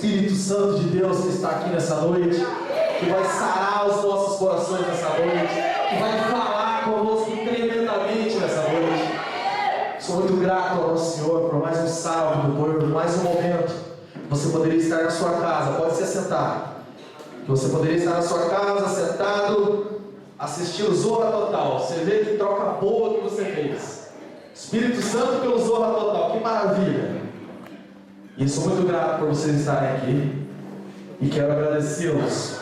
Espírito Santo de Deus que está aqui nessa noite, que vai sarar os nossos corações nessa noite, que vai falar conosco tremendamente nessa noite. Sou muito grato ao nosso Senhor por mais um sábado, por mais um momento. Você poderia estar na sua casa, pode se assentar. Você poderia estar na sua casa, sentado, assistindo Zorra Total. Você vê que troca boa que você fez. Espírito Santo pelo Zorra Total, que maravilha! E sou muito grato por vocês estarem aqui e quero agradecê-los.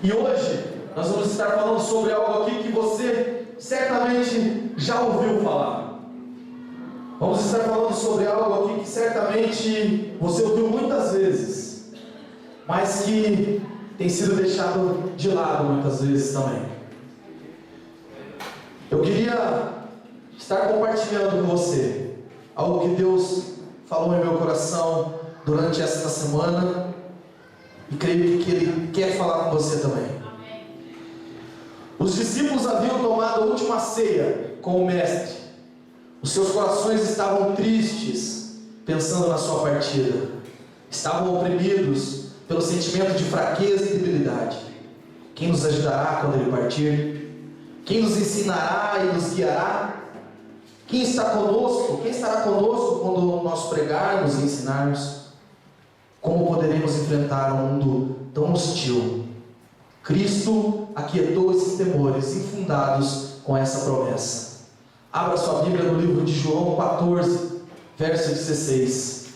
E hoje nós vamos estar falando sobre algo aqui que você certamente já ouviu falar. Vamos estar falando sobre algo aqui que certamente você ouviu muitas vezes, mas que tem sido deixado de lado muitas vezes também. Eu queria estar compartilhando com você algo que Deus falou em meu coração durante esta semana e creio que Ele quer falar com você também. Os discípulos haviam tomado a última ceia com o Mestre. Os seus corações estavam tristes, pensando na sua partida. Estavam oprimidos pelo sentimento de fraqueza e debilidade. Quem nos ajudará quando Ele partir? Quem nos ensinará e nos guiará? Quem está conosco? Quem estará conosco quando nós pregarmos e ensinarmos? Como poderemos enfrentar um mundo tão hostil? Cristo aquietou esses temores infundados com essa promessa. Abra sua Bíblia no livro de João 14, verso 16.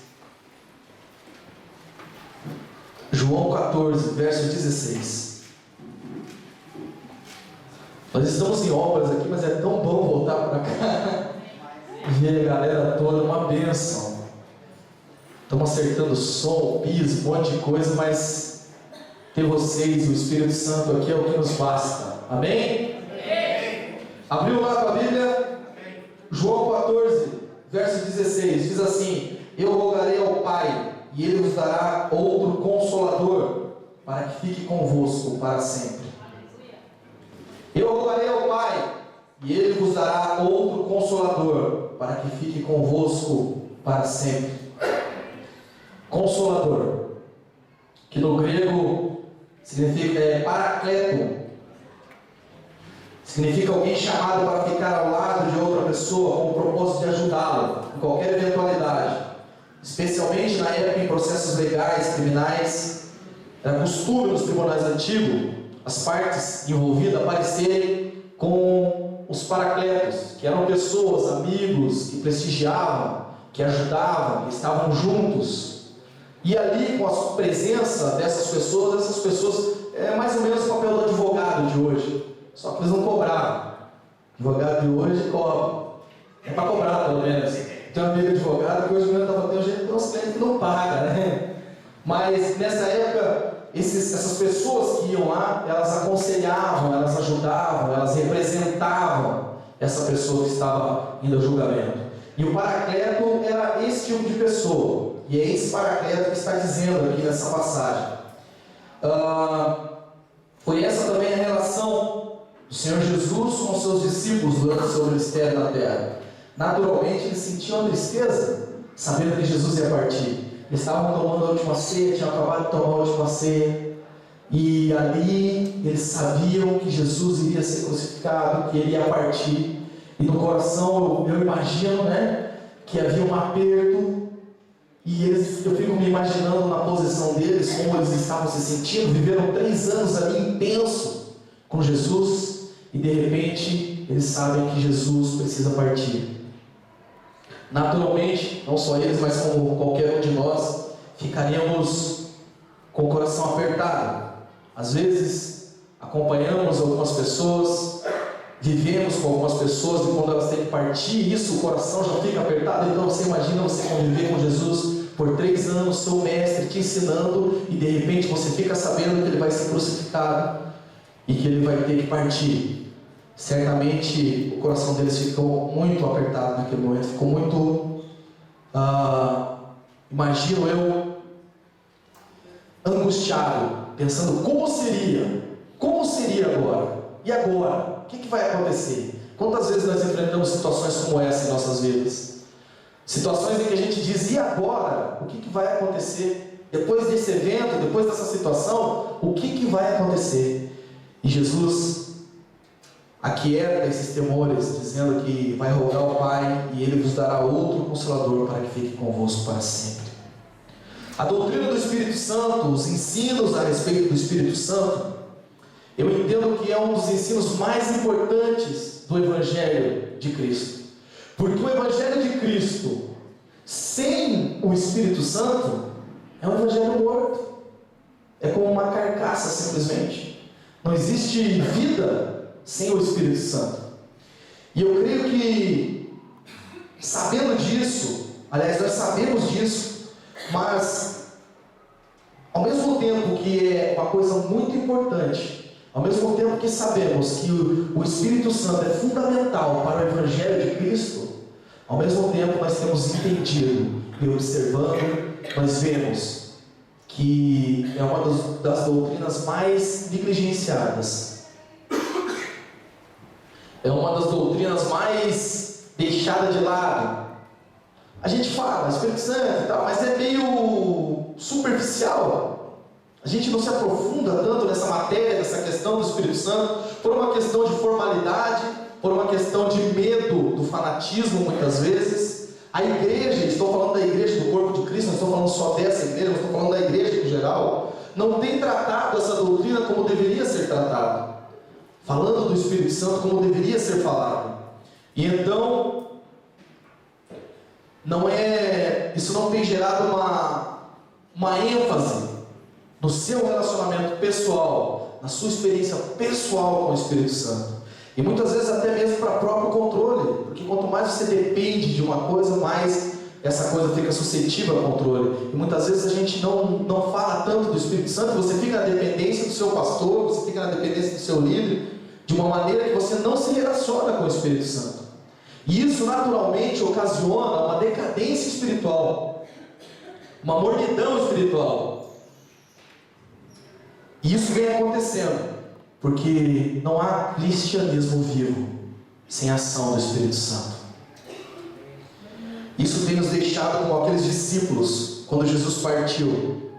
João 14, verso 16. Nós estamos em obras aqui, mas é tão bom voltar para cá. Ver a galera toda, uma bênção. Estamos acertando som, piso, um monte de coisa, mas ter vocês, o Espírito Santo aqui é o que nos basta. Amém? Amém. Abriu lá a Bíblia? Amém. João 14, verso 16, diz assim: Eu rogarei ao Pai, e Ele vos dará outro Consolador, para que fique convosco para sempre. Eu rogarei ao Pai, e Ele vos dará outro Consolador, para que fique convosco para sempre. Consolador, que no grego significa paracleto, significa alguém chamado para ficar ao lado de outra pessoa com o propósito de ajudá-la em qualquer eventualidade, especialmente na época em processos legais, criminais. Era costume nos tribunais antigos as partes envolvidas aparecerem com os paracletos, que eram pessoas, amigos, que prestigiavam, que ajudavam, que estavam juntos. E ali, com a presença dessas pessoas é mais ou menos o papel do advogado de hoje, só que eles não cobravam. O advogado de hoje cobra, é para cobrar pelo menos. Tem um amigo advogado que hoje mesmo tem um jeito de uns clientes que não paga, né? Mas nessa época, essas pessoas que iam lá, elas aconselhavam, elas ajudavam, elas representavam essa pessoa que estava indo ao julgamento. E o paracleto era esse tipo de pessoa. E é esse paracleto que está dizendo aqui nessa passagem. Foi essa também a relação do Senhor Jesus com os seus discípulos durante o seu ministério na terra. Naturalmente eles sentiam tristeza, sabendo que Jesus ia partir. Eles estavam tomando a última ceia, tinham acabado de tomar a última ceia. E ali eles sabiam que Jesus iria ser crucificado, que ele ia partir. E no coração eu imagino, né, que havia um aperto. E eu fico me imaginando na posição deles, como eles estavam se sentindo. Viveram 3 anos ali intenso com Jesus. E de repente eles sabem que Jesus precisa partir. Naturalmente, não só eles, mas como qualquer um de nós, ficaríamos com o coração apertado. Às vezes, acompanhamos algumas pessoas, vivemos com algumas pessoas, e quando elas têm que partir, isso, o coração já fica apertado. Então você imagina você conviver com Jesus por 3 anos, seu mestre te ensinando, e de repente você fica sabendo que ele vai ser crucificado e que ele vai ter que partir. Certamente o coração deles ficou muito apertado naquele momento, ficou muito, imagino eu, angustiado, pensando como seria agora? E agora? O que vai acontecer? Quantas vezes nós enfrentamos situações como essa em nossas vidas? Situações em que a gente diz, e agora? O que vai acontecer? depois desse evento, depois dessa situação, o que vai acontecer? E Jesus aquieta esses temores, dizendo que vai rogar ao Pai e Ele vos dará outro Consolador para que fique convosco para sempre. A doutrina do Espírito Santo, os ensinos a respeito do Espírito Santo, eu entendo que é um dos ensinos mais importantes do Evangelho de Cristo. Porque o Evangelho de Cristo, sem o Espírito Santo, é um Evangelho morto. É como uma carcaça, simplesmente. Não existe vida sem o Espírito Santo. E eu creio que, sabendo disso, aliás, nós sabemos disso, mas, ao mesmo tempo que é uma coisa muito importante, ao mesmo tempo que sabemos que o Espírito Santo é fundamental para o Evangelho de Cristo, ao mesmo tempo nós temos entendido e observando, nós vemos que é uma das doutrinas mais negligenciadas. É uma das doutrinas mais deixadas de lado. A gente fala Espírito Santo e tal, mas é meio superficial. A gente não se aprofunda tanto nessa matéria, nessa questão do Espírito Santo, por uma questão de formalidade, por uma questão de medo do fanatismo, muitas vezes. A igreja, estou falando da igreja do corpo de Cristo, não estou falando só dessa igreja, não estou falando da igreja em geral, não tem tratado essa doutrina como deveria ser tratada, falando do Espírito Santo como deveria ser falado. E então, isso não tem gerado uma ênfase no seu relacionamento pessoal, na sua experiência pessoal com o Espírito Santo. E muitas vezes até mesmo para próprio controle, porque quanto mais você depende de uma coisa, mais essa coisa fica suscetível ao controle. E muitas vezes a gente não fala tanto do Espírito Santo, você fica na dependência do seu pastor, você fica na dependência do seu líder, de uma maneira que você não se relaciona com o Espírito Santo. E isso naturalmente ocasiona uma decadência espiritual, uma mornidão espiritual. E isso vem acontecendo porque não há cristianismo vivo sem a ação do Espírito Santo. Isso tem nos deixado como aqueles discípulos quando Jesus partiu.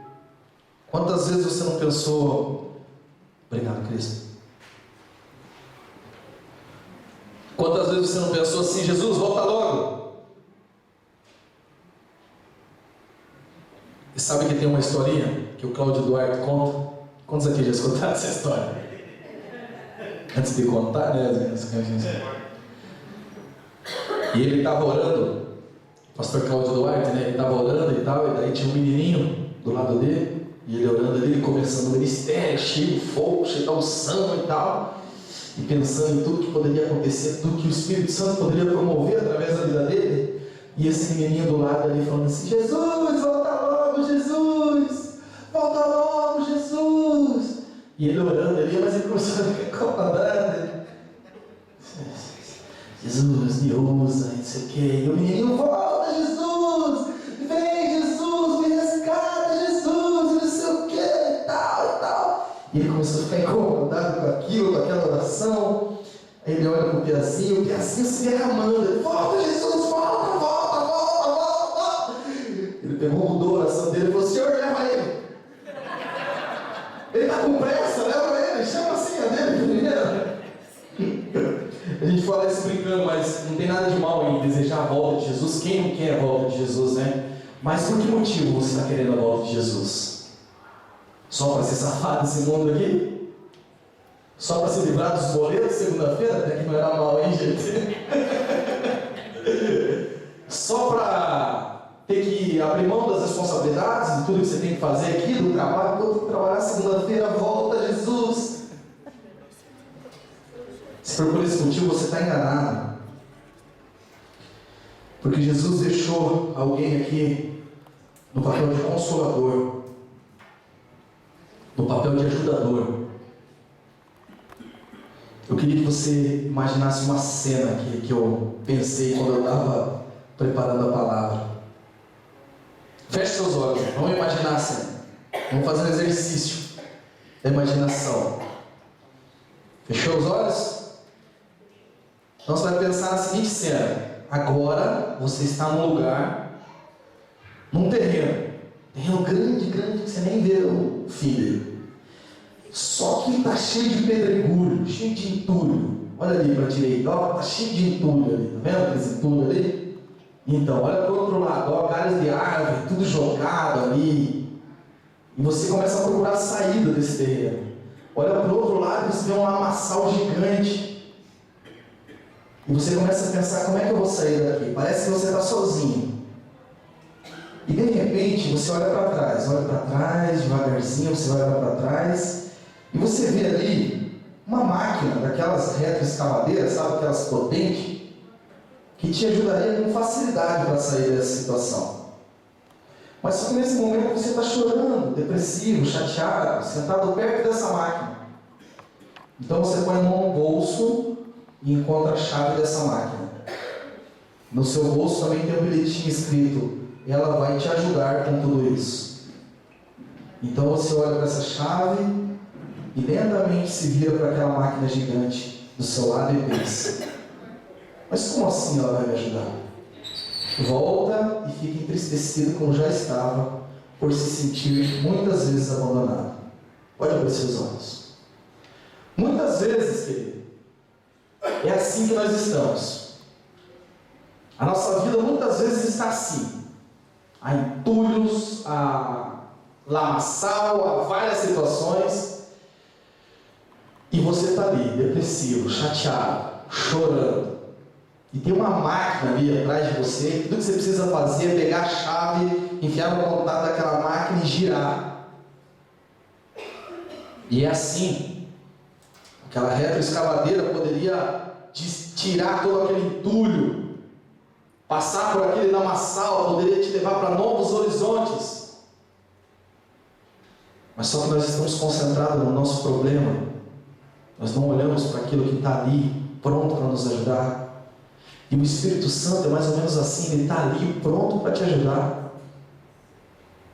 Quantas vezes você não pensou... Obrigado, Cristo. Quantas vezes você não pensou assim: Jesus, volta logo? E sabe que tem uma historinha que o Cláudio Duarte conta? Quantos aqui já escutaram essa história? Antes de contar, né? E ele estava orando, o pastor Cláudio Duarte, né? Ele estava orando e tal, e daí tinha um menininho do lado dele, e ele orando ali, começando o ministério, cheio de fogo, cheio de unção e tal, e pensando em tudo que poderia acontecer, tudo que o Espírito Santo poderia promover através da vida dele. E esse menininho do lado ali falando assim: Jesus, volta logo, Jesus, volta logo, Jesus. E ele orando ali, mas ele começou a ficar incomodado. Jesus, me usa, não sei o que. E o menino: volta, Jesus, vem, Jesus, me resgata, Jesus, não sei o que, e tal. E ele começou a ficar incomodado com aquilo, com aquela oração. Aí ele olha para o Piazinho se derramando. Ele: volta, Jesus, volta. Ele pegou, mudou a oração dele e falou: Senhor, leva ele. Ele está com pressa, leva ele, chama assim a dele primeiro. A gente fala isso brincando, mas não tem nada de mal em desejar a volta de Jesus. Quem não quer a volta de Jesus, né? Mas por que motivo você está querendo a volta de Jesus? Só para se safar desse mundo aqui? Só para se livrar dos boletos segunda-feira? Até que não era mal, hein, gente? Só para ter que abrir mão das responsabilidades, de tudo que você tem que fazer aqui, do trabalho, eu tenho que trabalhar segunda-feira, volta Jesus. Se for por esse motivo, você está enganado. Porque Jesus deixou alguém aqui no papel de consolador, no papel de ajudador. Eu queria que você imaginasse uma cena aqui que eu pensei quando eu estava preparando a palavra. Feche seus olhos, vamos imaginar a cena. Vamos fazer um exercício da imaginação. Fechou os olhos? Então você vai pensar na seguinte cena: agora você está num lugar, num terreno, Terreno grande, grande, que você nem vê o filho. Só que está cheio de pedregulho, cheio de entulho. Olha ali para a direita, está cheio de entulho ali. Está vendo aquele entulho ali? Então, olha para o outro lado, ó, galhos de árvore, tudo jogado ali. E você começa a procurar a saída desse terreno. Olha para o outro lado e você vê um lamaçal gigante. E você começa a pensar, como é que eu vou sair daqui? Parece que você está sozinho. E de repente você olha para trás, devagarzinho você vai olhar para trás, e você vê ali uma máquina daquelas retroescavadeiras, sabe, aquelas potentes, que te ajudaria com facilidade para sair dessa situação. Mas só que nesse momento você está chorando, depressivo, chateado, sentado perto dessa máquina. Então você põe a mão no bolso e encontra a chave dessa máquina. No seu bolso também tem um bilhetinho escrito: ela vai te ajudar com tudo isso. Então você olha para essa chave e lentamente se vira para aquela máquina gigante do seu lado e pensa: mas como assim ela vai me ajudar? Volta e fica entristecido como já estava, por se sentir muitas vezes abandonado. Pode abrir seus olhos. Muitas vezes, querido, é assim que nós estamos. A nossa vida muitas vezes está assim. Há entulhos, há lamaçal, há várias situações. E você está ali, depressivo, chateado, chorando. E tem uma máquina ali atrás de você, tudo que você precisa fazer é pegar a chave, enfiar no contato daquela máquina e girar. E é assim. Aquela retroescavadeira poderia tirar todo aquele entulho, passar por aquele lamaçal, poderia te levar para novos horizontes. Mas só que nós estamos concentrados no nosso problema. Nós não olhamos para aquilo que está ali, pronto para nos ajudar. E o Espírito Santo é mais ou menos assim, ele está ali pronto para te ajudar.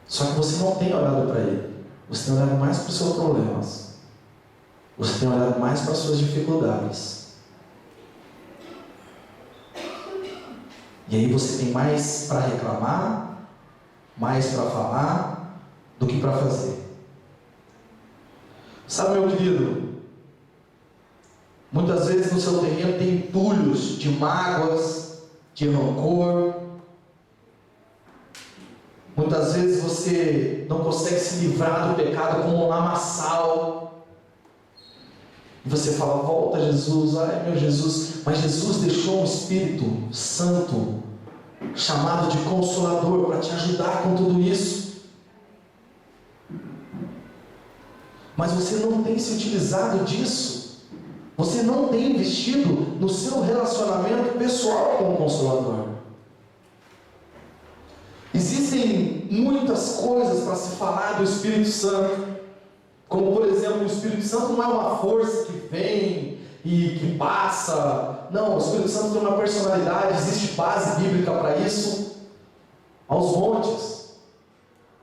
Só que você não tem olhado para ele. Você tem olhado mais para os seus problemas. Você tem olhado mais para as suas dificuldades. E aí você tem mais para reclamar, mais para falar, do que para fazer. Sabe, meu querido? Muitas vezes no seu terreno tem entulhos de mágoas, de rancor. Muitas vezes você não consegue se livrar do pecado como um lamaçal. E você fala: volta Jesus, ai meu Jesus. Mas Jesus deixou um Espírito Santo, chamado de Consolador, para te ajudar com tudo isso. Mas você não tem se utilizado disso. Você não tem investido no seu relacionamento pessoal com o Consolador. Existem muitas coisas para se falar do Espírito Santo. Como, por exemplo, o Espírito Santo não é uma força que vem e que passa. Não, o Espírito Santo tem uma personalidade, existe base bíblica para isso, aos montes.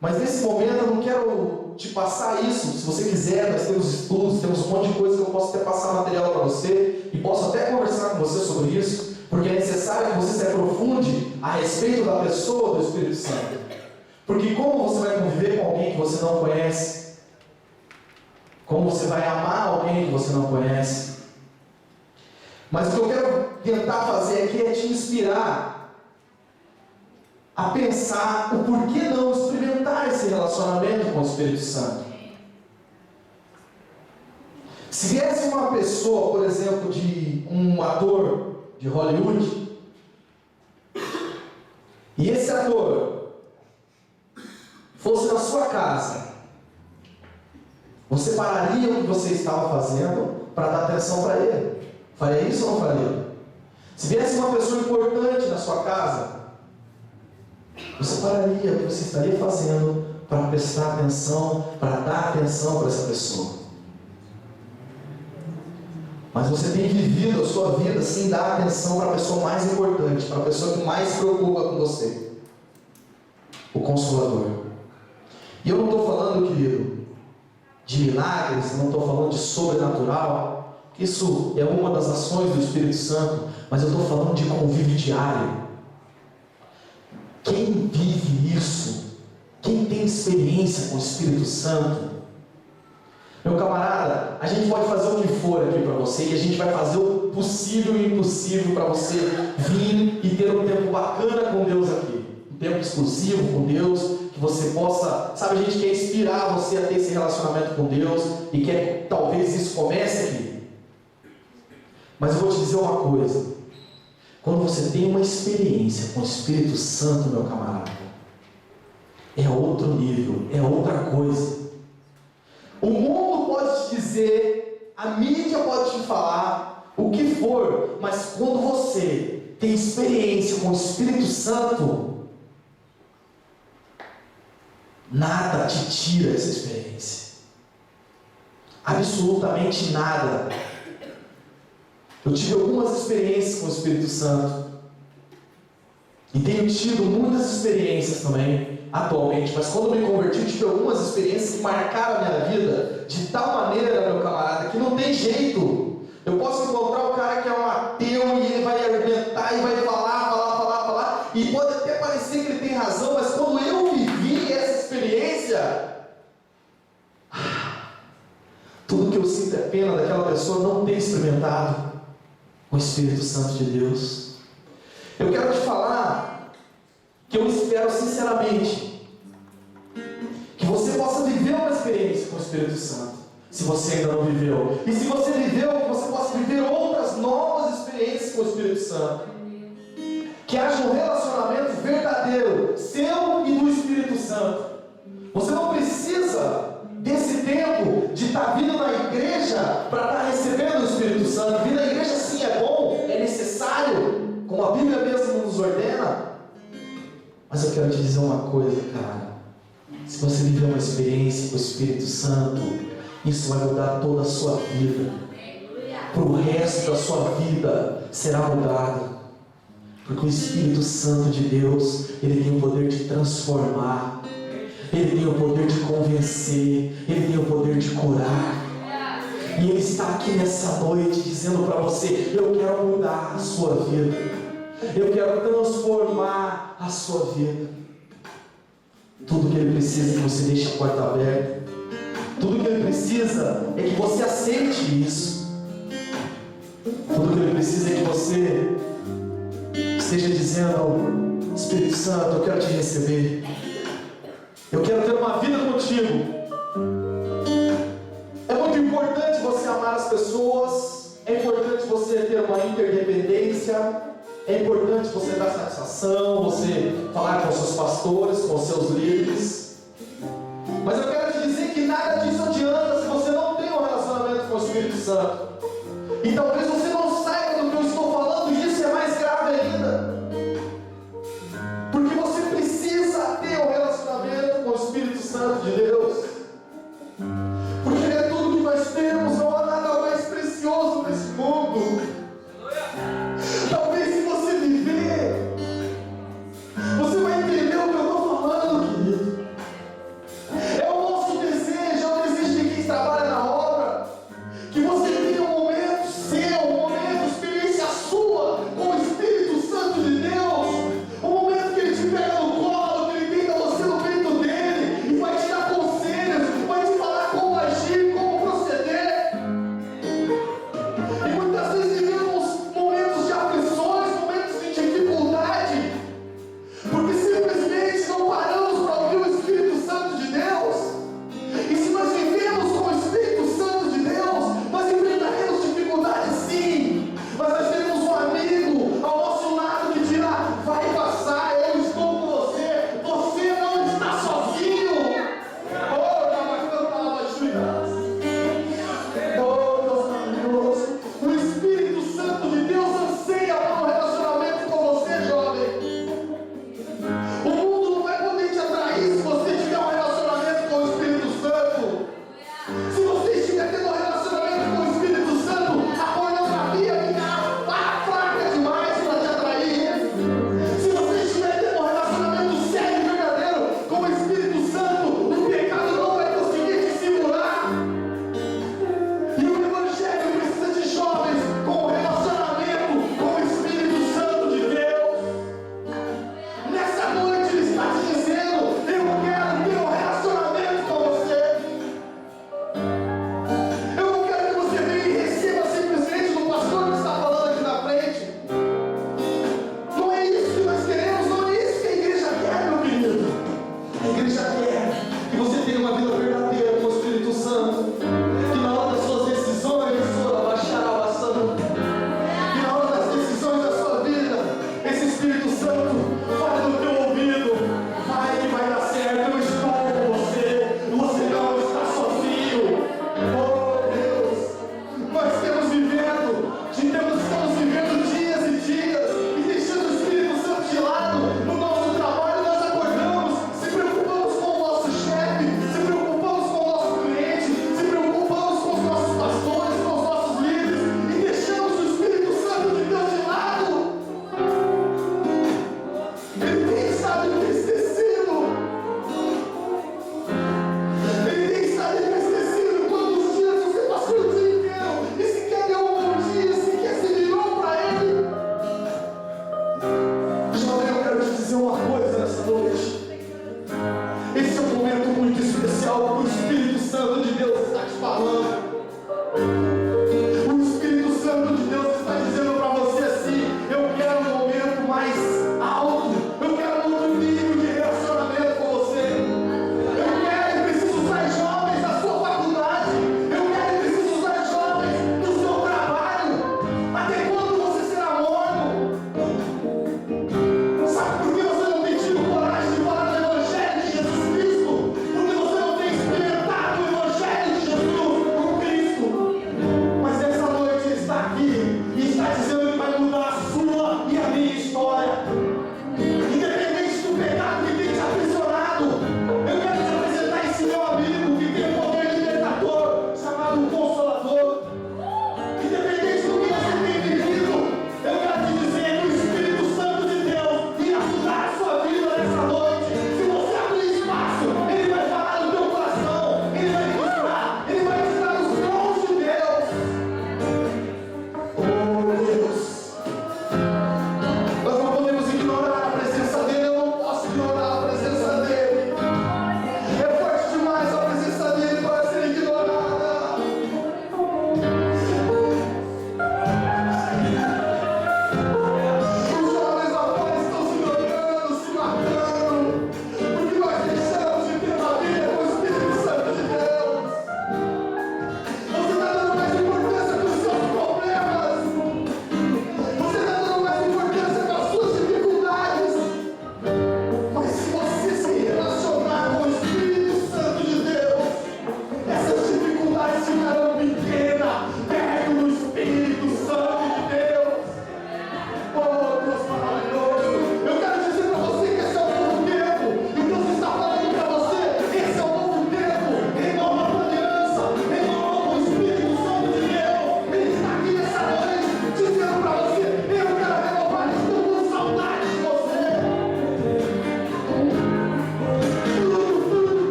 Mas nesse momento eu não quero te passar isso. Se você quiser, nós temos estudos, temos um monte de coisa que eu posso até passar material para você, e posso até conversar com você sobre isso, porque é necessário que você se aprofunde a respeito da pessoa do Espírito Santo. Porque como você vai conviver com alguém que você não conhece? Como você vai amar alguém que você não conhece? Mas o que eu quero tentar fazer aqui é te inspirar a pensar o porquê não experimentar esse relacionamento com o Espírito Santo. Se viesse uma pessoa, por exemplo, de um ator de Hollywood, e esse ator fosse na sua casa, você pararia o que você estava fazendo para dar atenção para ele? Faria isso ou não faria? Se viesse uma pessoa importante na sua casa, você pararia o que você estaria fazendo para prestar atenção, para dar atenção para essa pessoa. Mas você tem vivido a sua vida sem dar atenção para a pessoa mais importante, para a pessoa que mais se preocupa com você, o Consolador. E eu não estou falando, querido, de milagres, eu não estou falando de sobrenatural, isso é uma das ações do Espírito Santo, mas eu estou falando de convívio diário. Quem vive isso Quem tem experiência com o Espírito Santo, meu camarada, a gente pode fazer o que for aqui para você, e a gente vai fazer o possível e o impossível para você vir e ter um tempo bacana com Deus aqui, um tempo exclusivo com Deus, que você possa, sabe, a gente quer inspirar você a ter esse relacionamento com Deus, e quer que talvez isso comece aqui. Mas eu vou te dizer uma coisa: quando você tem uma experiência com o Espírito Santo, meu camarada, é outro nível, é outra coisa. O mundo pode te dizer, a mídia pode te falar, o que for, mas quando você tem experiência com o Espírito Santo, nada te tira essa experiência. Absolutamente nada. Eu tive algumas experiências com o Espírito Santo, e tenho tido muitas experiências também, atualmente, mas quando me converti, eu tive algumas experiências que marcaram a minha vida de tal maneira, meu camarada, que não tem jeito. Eu posso encontrar o cara que é um ateu e ele vai argumentar e vai falar, e pode até parecer que ele tem razão, mas quando eu vivi essa experiência, tudo que eu sinto é pena daquela pessoa não ter experimentado o Espírito Santo de Deus. Eu quero te falar que eu espero sinceramente que você possa viver uma experiência com o Espírito Santo, se você ainda não viveu, e se você viveu, que você possa viver outras novas experiências com o Espírito Santo, que haja um relacionamento verdadeiro seu e do Espírito Santo. Você não precisa desse tempo de estar vindo na igreja para estar recebendo o Espírito Santo. Vir na igreja sim é bom, é necessário, como a Bíblia mesmo nos ordena. Mas eu quero te dizer uma coisa, cara. Se você viver uma experiência com o Espírito Santo, isso vai mudar toda a sua vida. Para o resto da sua vida será mudado. Porque o Espírito Santo de Deus, ele tem o poder de transformar, ele tem o poder de convencer, ele tem o poder de curar. E ele está aqui nessa noite dizendo para você: eu quero mudar a sua vida, eu quero transformar a sua vida. Tudo que ele precisa é que você deixe a porta aberta. Tudo que ele precisa é que você aceite isso. Tudo que ele precisa é que você esteja dizendo: Espírito Santo, eu quero te receber, eu quero ter uma vida contigo. É muito importante você amar as pessoas, é importante você ter uma interdependência, é importante você dar satisfação, você falar com seus pastores, com seus líderes. Mas eu quero te dizer que nada disso adianta se você não tem um relacionamento com o Espírito Santo. E talvez você não saiba do que eu estou falando, e isso é mais grave ainda. Porque você precisa ter um relacionamento com o Espírito Santo de Deus. Porque ele é tudo que nós temos, não há nada mais precioso nesse mundo. Talvez se você viver, você vai entender o que eu estou falando, querido. É o nosso desejo, é o desejo de quem trabalha na obra, que você tenha um momento seu, um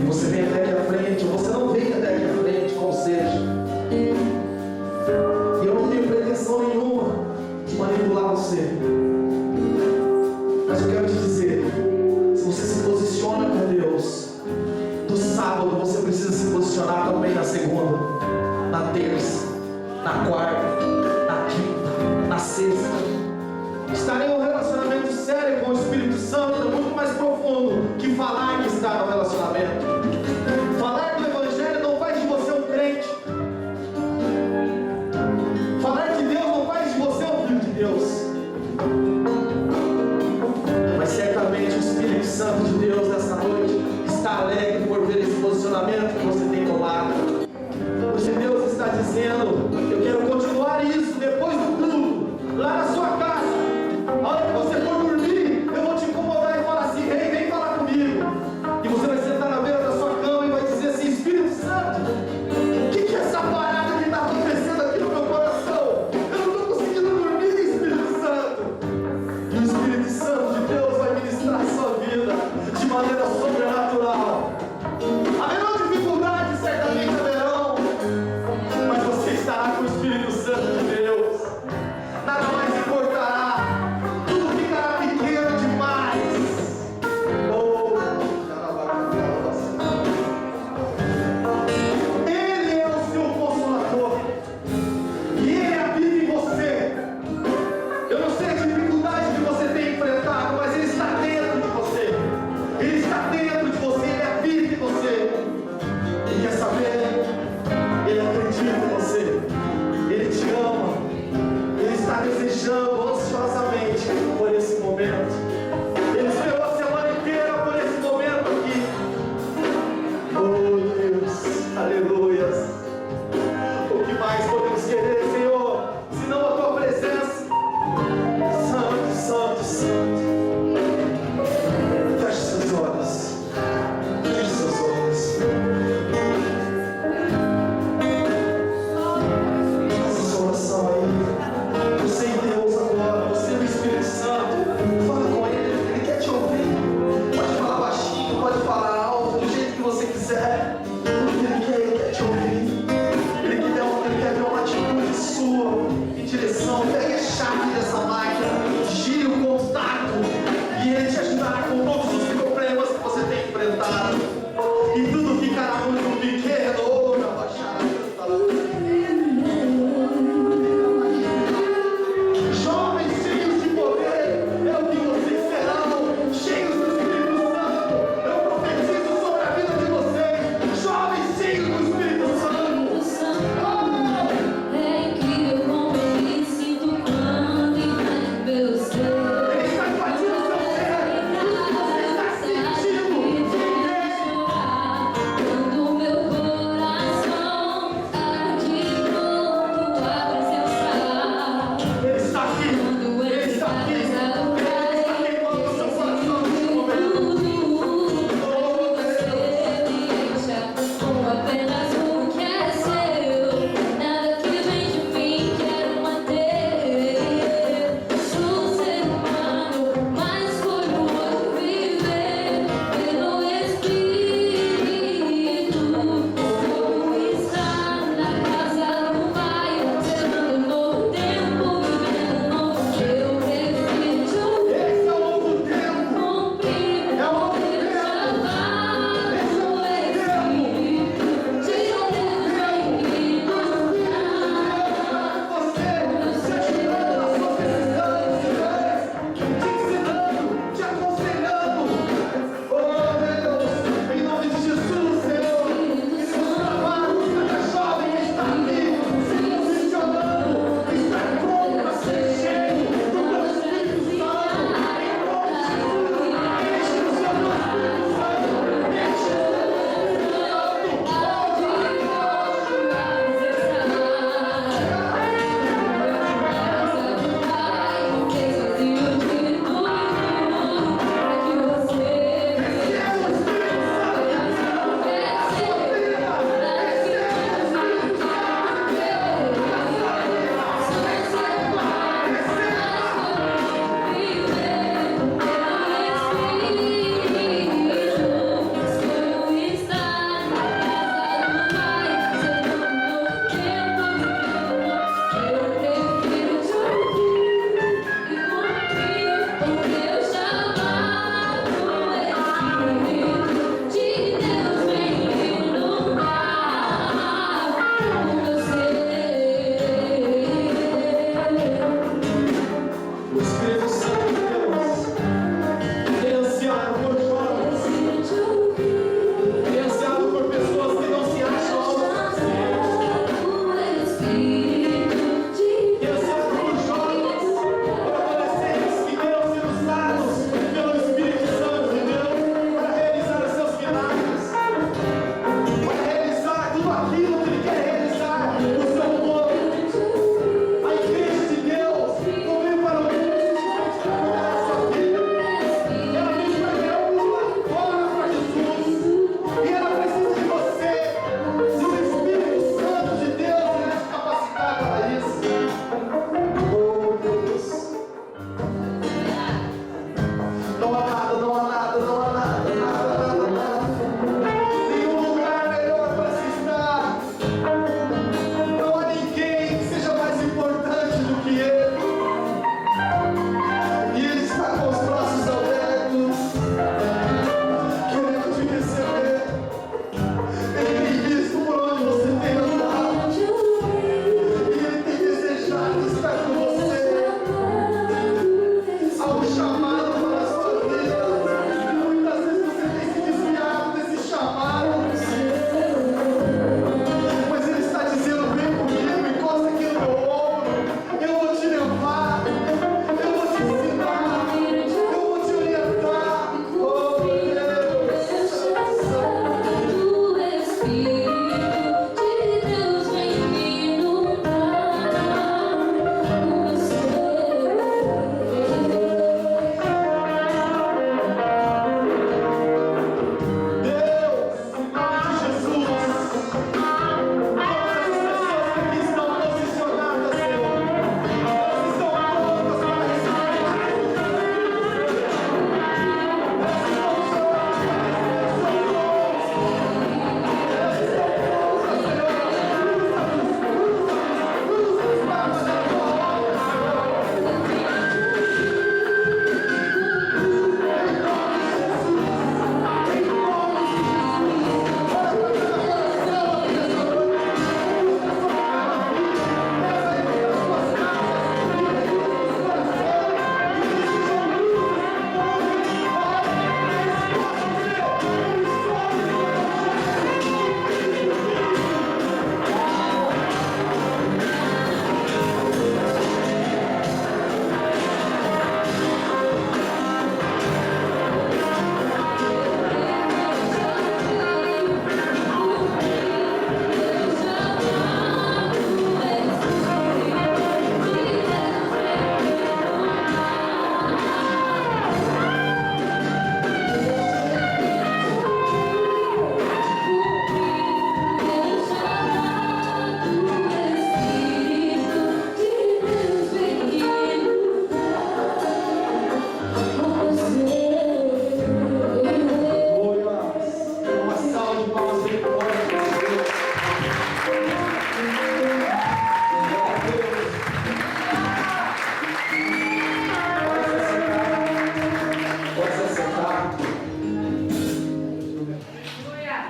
E você vem até aqui à frente, ou você não vem até aqui à frente, como seja. E eu não tenho pretensão nenhuma de manipular você. Mas eu quero te dizer, se você se posiciona com Deus, do sábado você precisa se posicionar também na segunda, na terça, na quarta, na quinta, na sexta. Estar em um relacionamento sério com o Espírito Santo é muito mais profundo que falar que está no relacionamento. Falar do Evangelho não faz de você um crente. Falar de Deus não faz de você um filho de Deus. Mas certamente o Espírito Santo de Deus nessa noite está alegre por ver esse posicionamento que você tem tomado. Hoje Deus está dizendo: eu quero continuar isso depois do culto, lá na sua casa. A hora que você for dormir, eu vou te incomodar e falar assim: ei, vem falar comigo. E você vai sentar na beira da sua cama e vai dizer assim: Espírito Santo, o que é essa parada que está acontecendo aqui no meu coração? Eu não estou conseguindo dormir, Espírito Santo. E o Espírito Santo de Deus vai ministrar a sua vida de maneira sobrenatural. Haverão dificuldades, certamente haverão, mas você estará com o Espírito Santo de Deus. Nada mais importará, tudo ficará pequeno demais. Ele é o seu consolador e Ele habita em você. Eu não sei a dificuldade que você tem enfrentado, mas Ele está dentro de você. Ele está dentro de você, Ele habita em você. E quer saber? Ele acredita em você. Ele te ama. Ele está desejando ansiosamente por esse momento. Ele esperou a semana inteira por esse momento aqui. Oh Deus, aleluias. O que mais podemos querer, Senhor, senão a tua presença? Santo, santo, santo. Feche seus olhos. Feche seus olhos. Faça sua oração aí. Você e Deus agora, você e o Espírito Santo. Fala com Ele, Ele quer te ouvir. Pode falar baixinho, pode falar alto, do jeito que você quiser. Ele quer te ouvir. Ele quer ver uma atitude sua em direção. Pegue a chave dessa máquina, gire o contato e Ele te ajudará com todos os problemas que você tem enfrentado. E tudo ficará muito pequeno. Oh, na baixada. Jovens cheios de poder é o que vocês serão, cheios do Espírito Santo. Eu profetizo sobre a vida de vocês, jovens cheios do Espírito Santo. É incrível como eu me sinto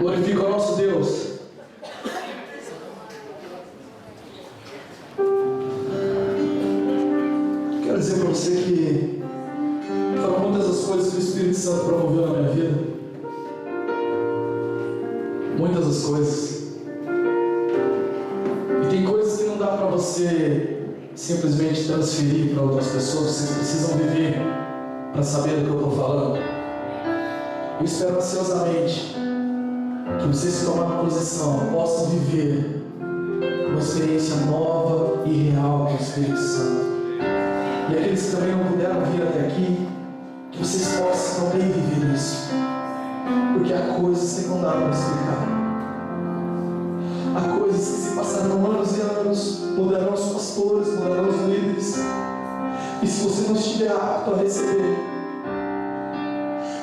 Glorifica o nosso Deus. Quero dizer para você que foram muitas as coisas que o Espírito Santo promoveu na minha vida. Muitas as coisas. E tem coisas que não dá para você simplesmente transferir para outras pessoas. Vocês precisam viver para saber do que eu estou falando. Eu espero ansiosamente que vocês que tomaram posição possam viver uma experiência nova e real com o Espírito Santo. E aqueles que também não puderam vir até aqui, que vocês possam também viver isso. Porque há coisas que não dá para explicar. Há coisas que se passarão anos e anos, mudarão os pastores, mudarão os líderes. E se você não estiver apto a receber,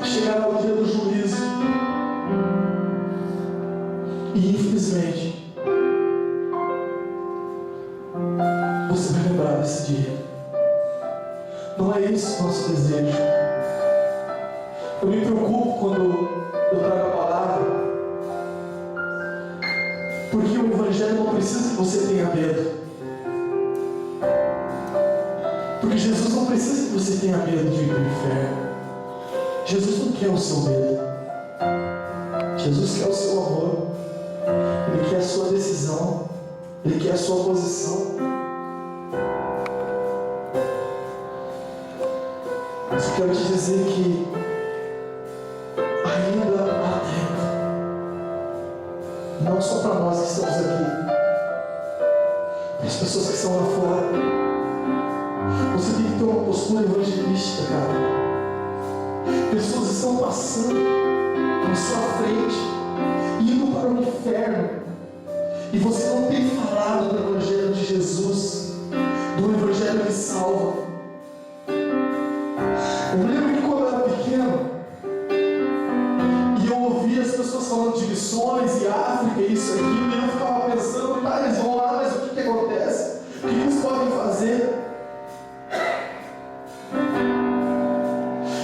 chegará o dia do juízo. E infelizmente, você vai lembrar desse dia. Não é esse o nosso desejo. Eu me preocupo quando eu trago a palavra, porque o Evangelho não precisa que você tenha medo. Porque Jesus não precisa que você tenha medo de ir para o inferno. Jesus não quer o seu medo. Jesus quer o seu amor. Ele quer a sua decisão. Ele quer a sua posição. Mas eu quero te dizer que ainda há tempo. Não só para nós que estamos aqui, para as pessoas que estão lá fora. Você tem que ter uma postura evangelística, cara. Pessoas estão passando na sua frente, indo para o inferno, e você não tem falado do Evangelho de Jesus, do Evangelho que salva. Eu lembro que quando eu era pequeno, e eu ouvia as pessoas falando de missões e África, isso e aquilo, e eu ficava pensando, tá, eles vão lá, mas o que acontece? O que eles podem fazer?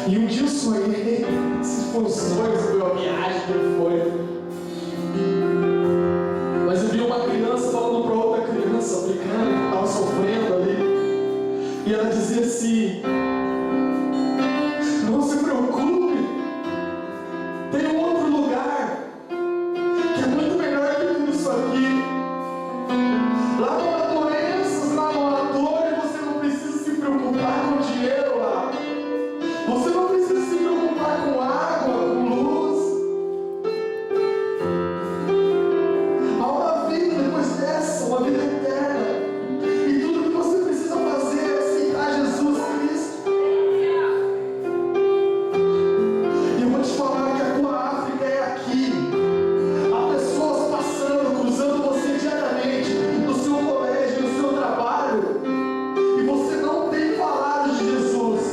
E um dia eu sonhei, se foi um sonho, se foi uma viagem, que foi. Mas eu vi uma criança falando para outra criança, brincando, que estava sofrendo ali. E ela dizia assim: não se preocupe, tem um outro lugar que é muito melhor que tudo isso aqui. Lá não há doenças, lá não há dor, e você não precisa se preocupar com dinheiro lá. Você não precisa se preocupar com água, com luz. Há uma vida depois dessa, uma vida eterna. E tudo que você precisa fazer é aceitar Jesus Cristo. E eu vou te falar que a tua África é aqui. Há pessoas passando, cruzando você diariamente, no seu colégio, no seu trabalho. E você não tem falado de Jesus.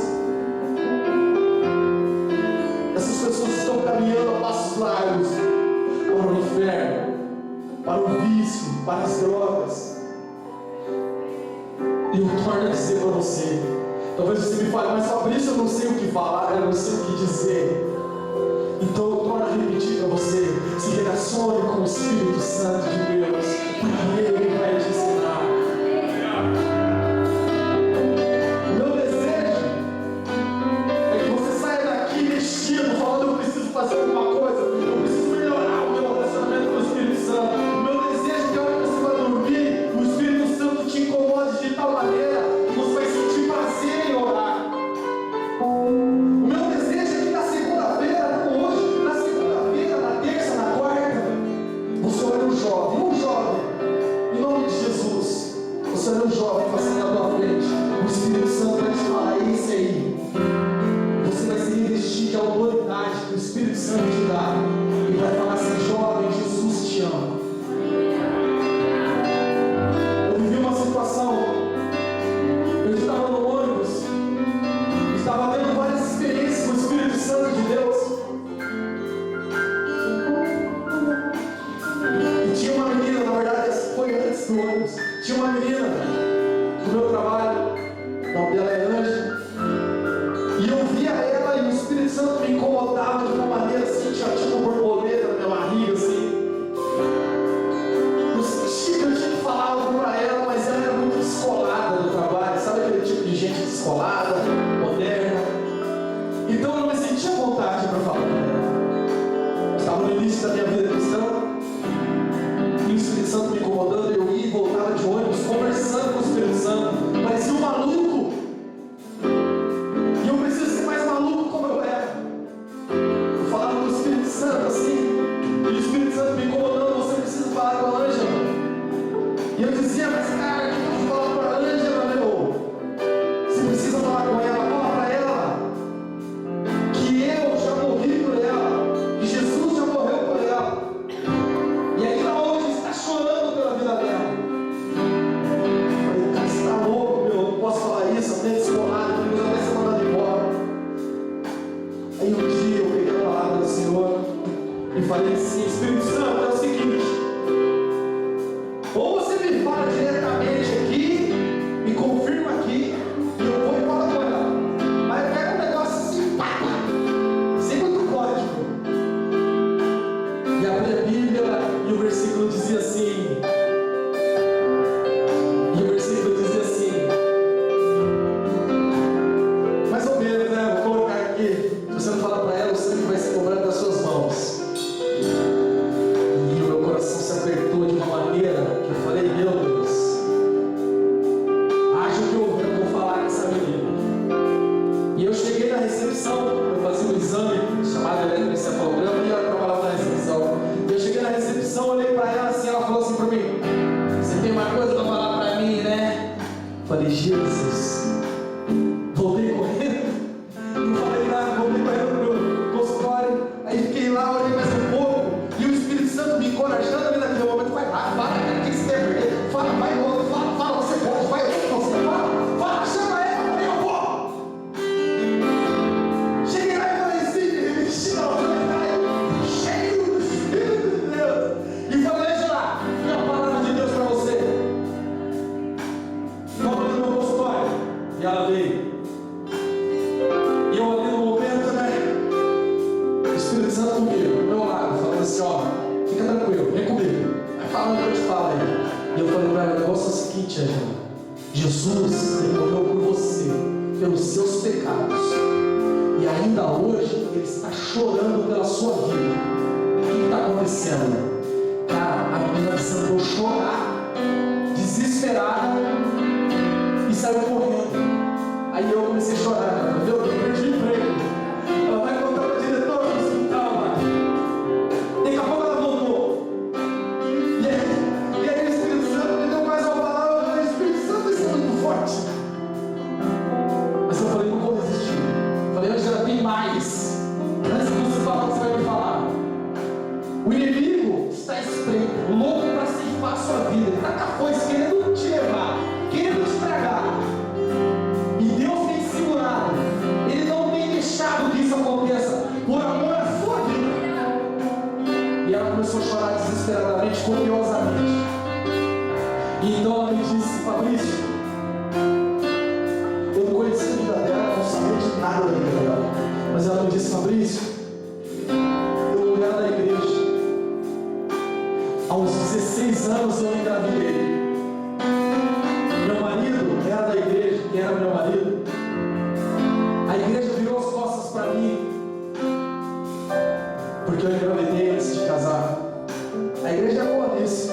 Essas pessoas estão caminhando a passos largos para o inferno, para o vício, para as drogas. E eu torno a dizer para você, talvez você me fale, mas Fabrício, eu não sei o que falar, eu não sei o que dizer. Então eu torno a repetir para você, se relacione com o Espírito Santo de Deus, porque Ele vai te ensinar. O meu desejo é que você saia daqui mexido, falando: eu preciso fazer alguma coisa, eu preciso melhorar o meu relacionamento com o Espírito Santo. O meu desejo é que a hora que você vai dormir, o Espírito Santo te incomode de tal maneira que você vai sentir prazer em orar. O meu desejo é que na segunda-feira, como hoje, na segunda-feira, na terça, na Espírito Santo é o seguinte: ou você me fala diretamente aqui, me confirma aqui, e eu vou e falo agora. Mas eu quero um negócio assim, pá, sem muito código. E abri a Bíblia e o versículo dizia assim. Mais ou menos, né? Vou colocar aqui. Se você não falar para ela, o sangue vai ser cobrado das suas mãos. E o meu coração se apertou de uma maneira que eu falei: meu Deus, acho que eu vou falar com essa menina. E eu cheguei na recepção, eu fazia um exame chamado eletroencefalograma e ela trabalhava na recepção. E eu cheguei na recepção, olhei para ela assim, ela falou assim para mim: você tem uma coisa para falar para mim, né? Eu falei: Jesus. Voltei correndo, não falei nada, voltei correndo pro meu consultório. Aí fiquei lá, olhei mais um pouco, e o Espírito Santo me encorajando ali naquele momento: vai lá, fala, cara, o que você quer perder? Fala, vai logo, fala, você pode, vai, você fala, chama ela, eu vou. Cheguei lá e falei assim, vestido ao contrário, cheio do Espírito de Deus, e falei: deixa lá, tem uma palavra de Deus para você. Volta no meu consultório. E ela veio. E eu ali no momento, né? O Espírito Santo comigo, do meu lado, falando assim: ó, fica tranquilo, vem comigo. Vai falando que eu te falo aí. E eu falei para ela: o negócio é o seguinte, Angela. Jesus, ele morreu por você, pelos seus pecados. E ainda hoje, ele está chorando pela sua vida. O que está acontecendo? Cara, a menina sentou chorar, desesperada, e saiu correndo. Aí eu comecei a chorar, né? Meu Deus, eu perdi o emprego. Ela vai contar para o diretor do hospital, mano. Daqui a pouco ela voltou. E aí o Espírito Santo me deu mais uma palavra. Eu falei: Espírito Santo, isso é muito forte. Mas eu falei: não vou resistir. Eu falei: Angela, tem mais. Antes de você falar o que você vai me falar. O inimigo está espreito, louco para ceifar a sua vida. Ele está com a foice querendo te levar, querendo te estragar. E Deus tem segurado. Ele não tem deixado que isso aconteça por amor à sua vida. E ela começou a chorar desesperadamente, copiosamente. E então ela me disse: Fabrício, eu não conhecia a vida dela, não sabia de nada da vida dela. Mas ela me disse: Fabrício, eu era da igreja. Há uns 16 anos eu engravidei. Meu marido era da igreja, quem era meu marido? A igreja virou as costas para mim, porque eu engravidei antes de casar. A igreja é boa nisso,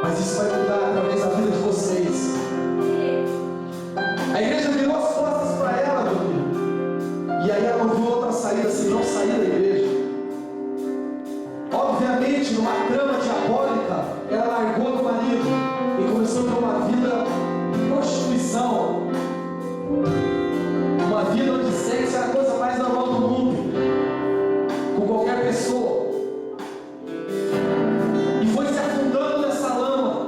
mas isso vai mudar através da vida de vocês. A igreja virou as costas para ela, meu filho. E aí ela não viu outra saída senão sair da igreja. Obviamente, numa trama diabólica, ela largou do marido e começou a ter uma vida de prostituição, uma vida onde sexo era a coisa mais normal do mundo, com qualquer pessoa, e foi se afundando nessa lama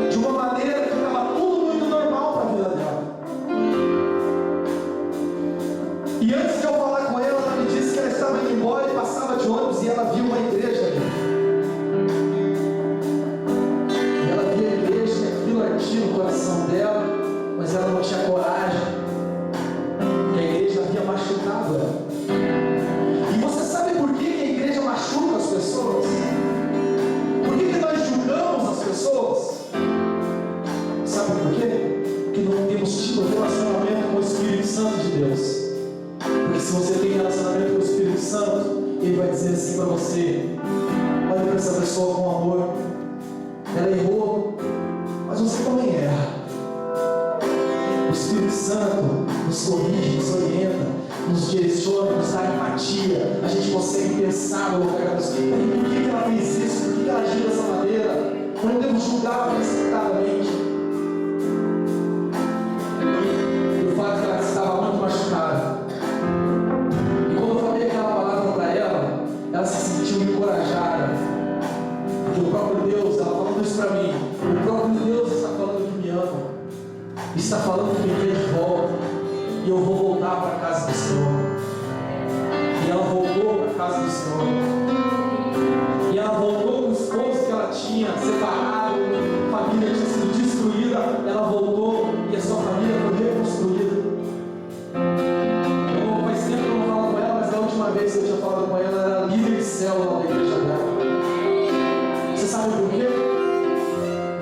de uma maneira que estava tudo muito normal para a vida dela. E antes de eu falar com ela, ela me disse que ela estava indo embora e passava de ônibus e ela viu uma igreja ali. No coração dela, mas ela não tinha coragem, porque a igreja havia machucado ela. E você sabe por que a igreja machuca as pessoas? Por que nós julgamos as pessoas? Sabe por quê? Porque não temos tido relacionamento com o Espírito Santo de Deus. Porque se você tem relacionamento com o Espírito Santo, ele vai dizer assim para você: olhe para essa pessoa com amor, ela errou, mas você também erra. O Espírito Santo nos corrige, nos orienta, nos direciona, nos dá empatia. A gente consegue pensar no lugar da pessoa: por que ela fez isso? Por que ela agiu dessa maneira? Não podemos julgar precipitadamente. E o fato é que ela estava muito machucada. E quando eu falei aquela palavra para ela, ela se sentiu encorajada. Porque o próprio Deus, ela falando isso para mim, o próprio Deus está falando que me ama, está falando que me quer de volta, e eu vou voltar para a casa do Senhor. E ela voltou para a casa do Senhor.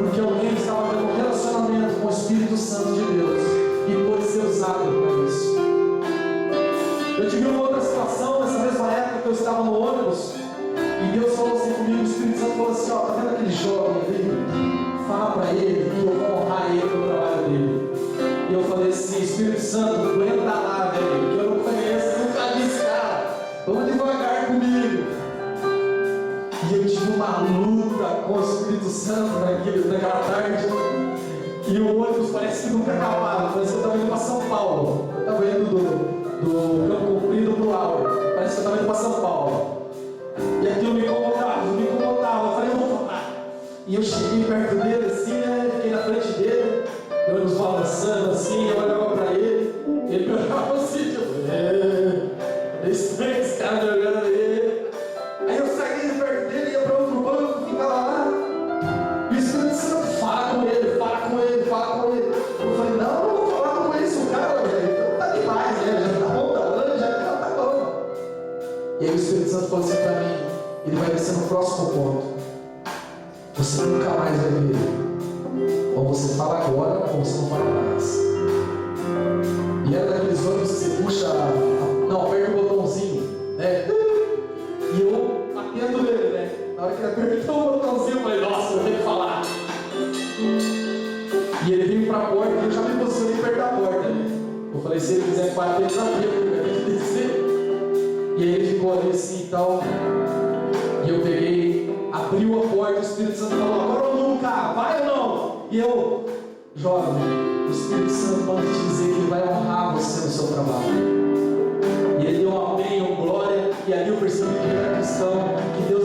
porque alguém estava tendo um relacionamento com o Espírito Santo de Deus e pôde ser usado para isso. Eu tive uma outra situação nessa mesma época que eu estava no ônibus e Deus falou assim comigo, o Espírito Santo falou assim, ó, tá vendo aquele jovem ali? Fala para ele que eu vou honrar ele no trabalho dele. E eu falei assim, Espírito Santo, aguenta lá, velho, que eu não conheço, nunca vi esse cara. Vamos devagar comigo. E eu tive uma luta com o Espírito Santo naquela tarde. E o ônibus parece que nunca acabava. Parece que eu estava indo para São Paulo. Eu estava indo do Campo Comprido para o Aure. Parece que eu estava indo para São Paulo. E aquilo me incomodava. Eu falei, eu vou falar. E eu cheguei perto dele assim, né? Fiquei na frente dele. O ônibus balançando assim. Eu olhava para ele. Ele me olhava assim, tipo, é estranho esse cara me olhando aí. Aí eu saí de perto dele, ia para outro banco, ficava lá. E o Espírito Santo fala com ele. Eu falei, não vou falar com esse cara, velho. Então tá demais, né? Já tá bom, tá bom, já tá bom. E aí o Espírito Santo falou assim para mim, ele vai descer no próximo ponto. Você nunca mais vai ver ele. Ou você fala agora, ou você não fala mais. E era daqueles ônibus que você puxa, não, aperta o botãozinho, né? E eu atendo nele, né? Na hora que ele apertou o botãozinho, eu falei, nossa, eu tenho que falar. E ele veio para a porta e eu já me posicionei perto da porta, né? Eu falei, se ele quiser bater, ele vai ter que descer. E aí ele ficou ali assim e tal. E eu peguei, abriu a porta, o Espírito Santo falou, agora ou nunca, vai ou não? E eu, jovem, o Espírito Santo pode te dizer que ele vai honrar você no seu trabalho. E ele deu um amém, um glória, e ali eu percebi que ele era cristão, que Deus